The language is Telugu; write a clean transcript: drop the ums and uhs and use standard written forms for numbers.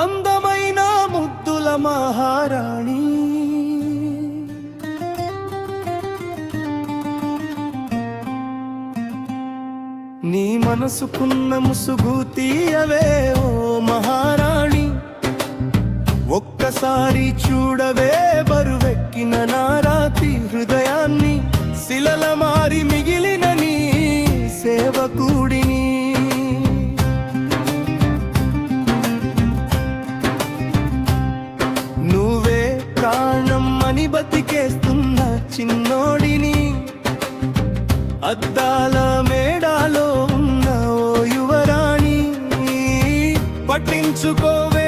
అందమైన ముద్దుల మహారాణి, నీ మనసుకున్న ముసుగు తీయవే ఓ మహారాణి. ఒక్కసారి చూడవే బరువెక్కిన నారాతి హృదయాన్ని, శిలల మారి మిగిలిన నీ సేవకుడిని. నువ్వే ప్రాణం అని బతికేస్తున్న చిన్నోడిని, అద్దాల మేడాలో ఉన్న ఓ యువరాణి. పట్టించుకోవే